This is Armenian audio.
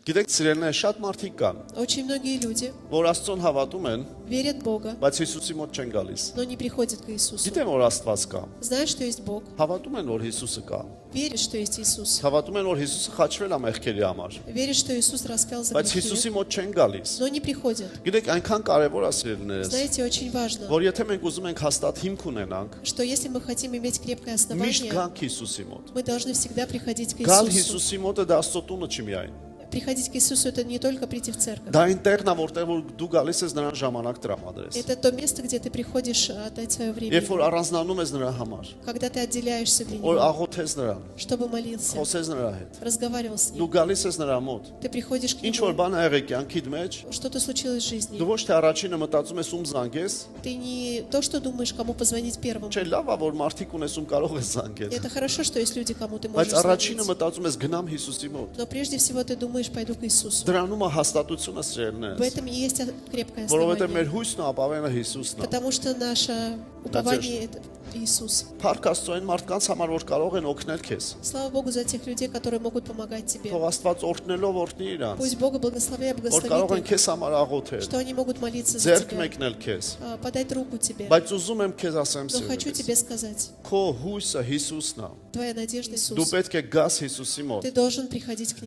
Գիտեք, սիրելիներ, շատ մարդիկ կան, Очень многие люди որ Աստծուն հավատում են, верят в Бога, բայց Հիսուսի մոտ չեն գալիս։ но не приходят к Иисусу. Գիտեն, որ Աստված կա, Знают, что есть Бог, հավատում են, որ Հիսուսը կա, верят, что есть Иисус, հավատում են, որ Հիսուսը խաչվել է մեղքերի համար, верят, что Иисус распял за բայց Հիսուսի грехи, մոտ չեն գալիս։ но не приходят. Գիտեք, այնքան կարևոր է սիրելիներս, Знаете, очень важно, որ եթե մենք ուզում ենք հաստատ հիմք ունենանք, что если мы хотим иметь крепкое միշտ основание, գանք Հիսուսի մոտ։ мы должны всегда приходить к Գալ Иисусу. Հիսուսի մոտը դա Աստծո տունը չի միայն։ Приходить к Иисусу – это не только прийти в церковь. Դա այնտեղն է, որտեղ որ դու գալիս ես նրան ժամանակ տրամադրես։ Это то место, где ты приходишь отдать свое время, Երբ որ առանձնանում ես նրա համար, когда ты отделяешься для որ Него, աղոթես նրան, чтобы молился, խոսես նրա հետ, разговаривал с դու Ним. գալիս ես նրա մոտ։ Ты приходишь к Ինչ որ Нему, բան ա եղել կյանքիդ մեջ, что-то случилось в жизни. դու ոչ թե առաջինը մտածում ես ում զանգես, Ты не то, что думаешь, кому позвонить первым. չէ, լավ է, որ մարդիկ ունես ում կարող ես զանգել, Это хорошо, что есть люди, кому ты բայց можешь առաջինը звонить. մտածում ես գնամ Հիսուսի մոտ։ Но прежде всего ты думаешь, пойду к Иисусу. Դրանում է հաստատությունը В սիրելիներս, этом и есть крепкое որովհետև մեր основание. հույսն ու ապավենը Հիսուսն է։ Потому что наше упование – это Иисус. Փառք Աստծո այն մարդկանց համար, որ կարող են օգնել քեզ։ Слава Богу за тех людей, которые могут помогать тебе. Թող Աստված օրհնելով օրհնի իրանց, Пусть Бога благословляет, որ կարող են благословит их, քեզ համար աղոթել, что они могут молиться за ձեռք тебя, մեկնել քեզ։ подать руку тебе. Բայց ուզում եմ քեզ ասեմ Но хочу սիրելիս, тебе сказать, քո հույսը Հիսուսն է։ твоя надежда Դու Иисус. պետք է գաս Հիսուսի մոտ։ Ты должен приходить к